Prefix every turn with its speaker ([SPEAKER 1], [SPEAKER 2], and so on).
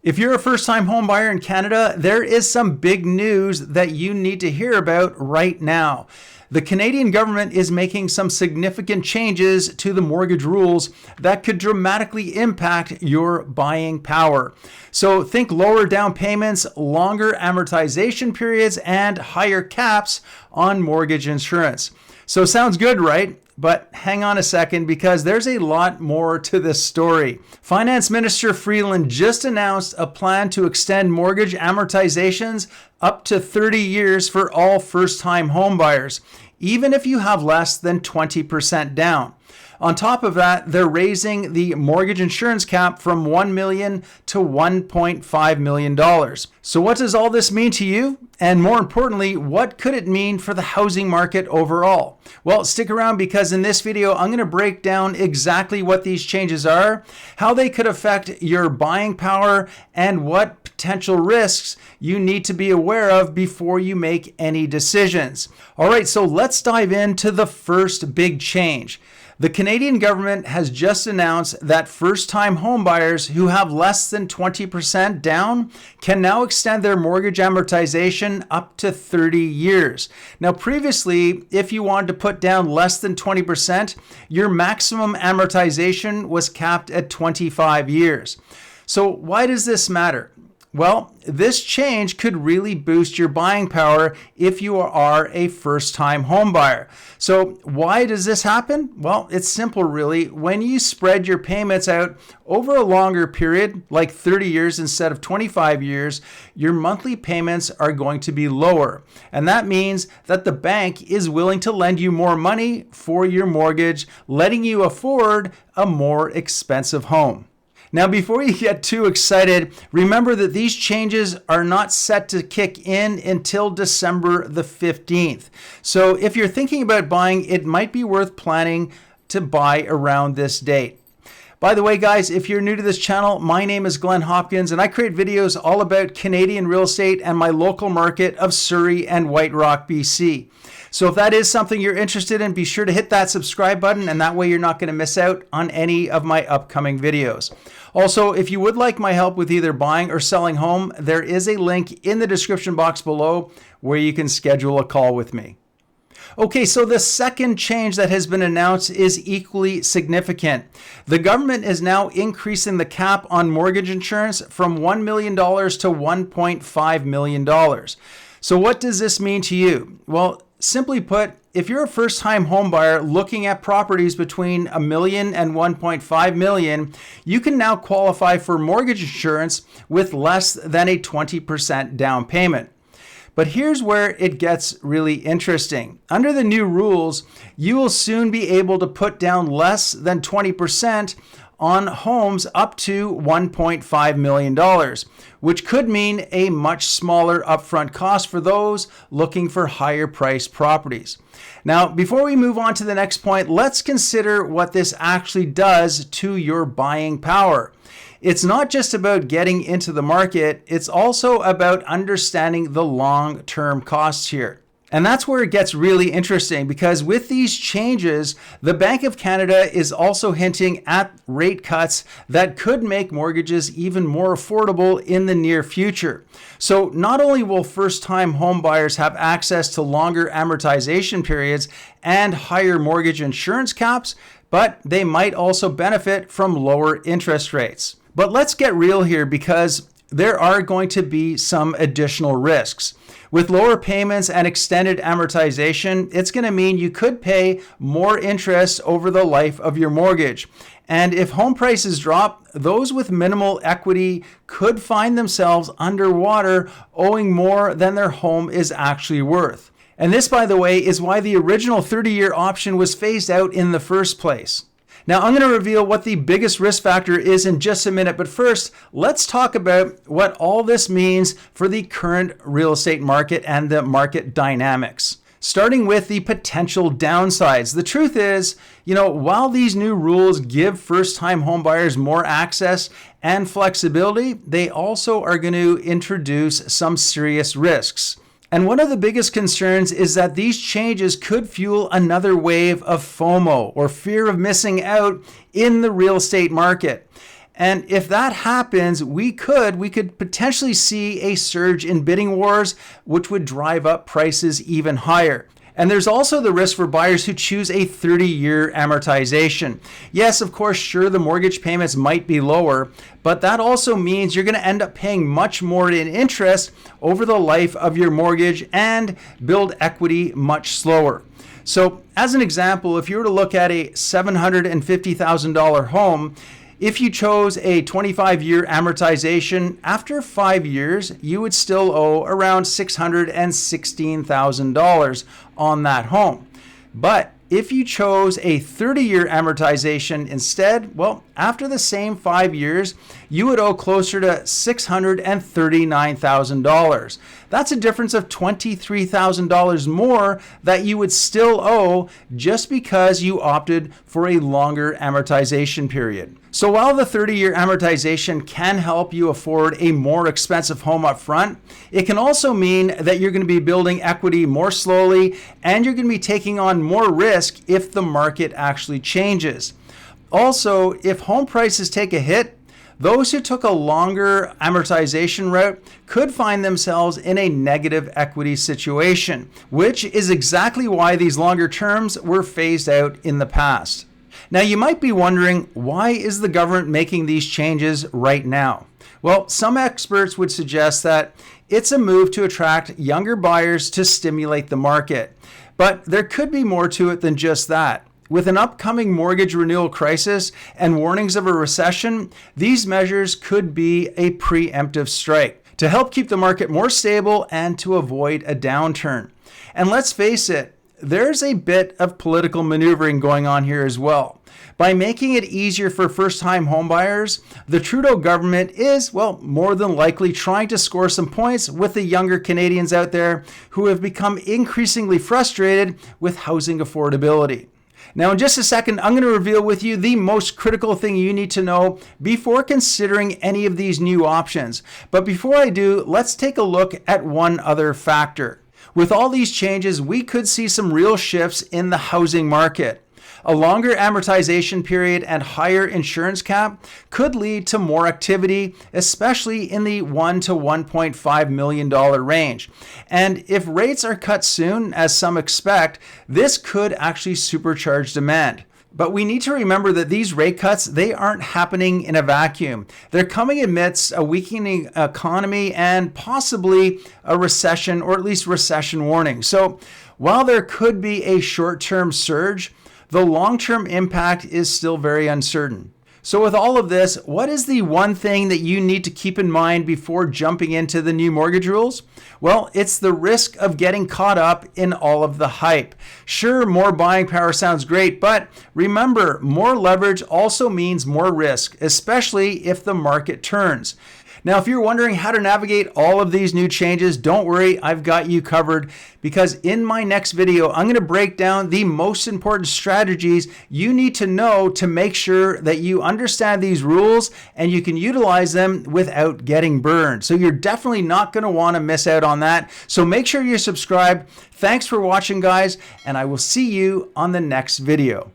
[SPEAKER 1] If you're a first-time home buyer in Canada, there is some big news that you need to hear about right now. The Canadian government is making some significant changes to the mortgage rules that could dramatically impact your buying power. So think lower down payments, longer amortization periods, and higher caps on mortgage insurance. So sounds good, right? But hang on a second, because there's a lot more to this story. Finance Minister Freeland just announced a plan to extend mortgage amortizations up to 30 years for all first-time home buyers, even if you have less than 20% down. On top of that, they're raising the mortgage insurance cap from $1 million to $1.5 million. So what does all this mean to you? And more importantly, what could it mean for the housing market overall? Well, stick around, because in this video, I'm going to break down exactly what these changes are, how they could affect your buying power, and what potential risks you need to be aware of before you make any decisions. All right, so let's dive into the first big change. The Canadian government has just announced that first-time homebuyers who have less than 20% down can now extend their mortgage amortization up to 30 years. Now, previously, if you wanted to put down less than 20%, your maximum amortization was capped at 25 years. So why does this matter? Well, this change could really boost your buying power if you are a first-time home buyer. So why does this happen? Well, it's simple really. When you spread your payments out over a longer period, like 30 years instead of 25 years, your monthly payments are going to be lower. And that means that the bank is willing to lend you more money for your mortgage, letting you afford a more expensive home. Now, before you get too excited, remember that these changes are not set to kick in until December the 15th. So if you're thinking about buying, it might be worth planning to buy around this date. By the way, guys, if you're new to this channel, my name is Glen Hopkins, and I create videos all about Canadian real estate and my local market of Surrey and White Rock, BC. So if that is something you're interested in, be sure to hit that subscribe button, and that way you're not going to miss out on any of my upcoming videos. Also, if you would like my help with either buying or selling home, there is a link in the description box below where you can schedule a call with me. Okay, so the second change that has been announced is equally significant. The government is now increasing the cap on mortgage insurance from $1 million to $1.5 million. So what does this mean to you? Well, simply put, if you're a first-time home buyer looking at properties between $1 million and $1.5 million, you can now qualify for mortgage insurance with less than a 20% down payment. But here's where it gets really interesting. Under the new rules, you will soon be able to put down less than 20% on homes up to $1.5 million, which could mean a much smaller upfront cost for those looking for higher priced properties. Now, before we move on to the next point, let's consider what this actually does to your buying power. It's not just about getting into the market, it's also about understanding the long-term costs here. And that's where it gets really interesting, because with these changes, the Bank of Canada is also hinting at rate cuts that could make mortgages even more affordable in the near future. So not only will first-time home buyers have access to longer amortization periods and higher mortgage insurance caps, but they might also benefit from lower interest rates. But let's get real here, because there are going to be some additional risks. With lower payments and extended amortization, it's going to mean you could pay more interest over the life of your mortgage. And if home prices drop, those with minimal equity could find themselves underwater, owing more than their home is actually worth. And this, by the way, is why the original 30-year option was phased out in the first place. Now, I'm going to reveal what the biggest risk factor is in just a minute, but first, let's talk about what all this means for the current real estate market and the market dynamics. Starting with the potential downsides. The truth is, while these new rules give first-time homebuyers more access and flexibility, they also are going to introduce some serious risks. And one of the biggest concerns is that these changes could fuel another wave of FOMO, or fear of missing out, in the real estate market. And if that happens, we could potentially see a surge in bidding wars, which would drive up prices even higher. And there's also the risk for buyers who choose a 30-year amortization. Yes, of course, sure, the mortgage payments might be lower, but that also means you're going to end up paying much more in interest over the life of your mortgage and build equity much slower. So as an example, if you were to look at a $750,000 home, if you chose a 25-year amortization, after 5 years, you would still owe around $616,000 on that home. But if you chose a 30-year amortization instead, well, after the same 5 years, you would owe closer to $639,000. That's a difference of $23,000 more that you would still owe just because you opted for a longer amortization period. So while the 30-year amortization can help you afford a more expensive home up front, it can also mean that you're going to be building equity more slowly and you're going to be taking on more risk if the market actually changes. Also, if home prices take a hit, those who took a longer amortization route could find themselves in a negative equity situation, which is exactly why these longer terms were phased out in the past. Now, you might be wondering, why is the government making these changes right now? Well, some experts would suggest that it's a move to attract younger buyers to stimulate the market. But there could be more to it than just that. With an upcoming mortgage renewal crisis and warnings of a recession, these measures could be a preemptive strike to help keep the market more stable and to avoid a downturn. And let's face it, there's a bit of political maneuvering going on here as well. By making it easier for first-time homebuyers, the Trudeau government is, well, more than likely trying to score some points with the younger Canadians out there who have become increasingly frustrated with housing affordability. Now, in just a second, I'm going to reveal with you the most critical thing you need to know before considering any of these new options. But before I do, let's take a look at one other factor. With all these changes, we could see some real shifts in the housing market. A longer amortization period and higher insurance cap could lead to more activity, especially in the $1 to $1.5 million range. And if rates are cut soon, as some expect, this could actually supercharge demand. But we need to remember that these rate cuts, they aren't happening in a vacuum. They're coming amidst a weakening economy and possibly a recession, or at least recession warning. So while there could be a short-term surge, the long-term impact is still very uncertain. So with all of this, what is the one thing that you need to keep in mind before jumping into the new mortgage rules? Well, it's the risk of getting caught up in all of the hype. Sure, more buying power sounds great, but remember, more leverage also means more risk, especially if the market turns. Now, if you're wondering how to navigate all of these new changes, don't worry, I've got you covered, because in my next video, I'm going to break down the most important strategies you need to know to make sure that you understand these rules and you can utilize them without getting burned. So you're definitely not going to want to miss out on that. So make sure you're subscribed. Thanks for watching, guys, and I will see you on the next video.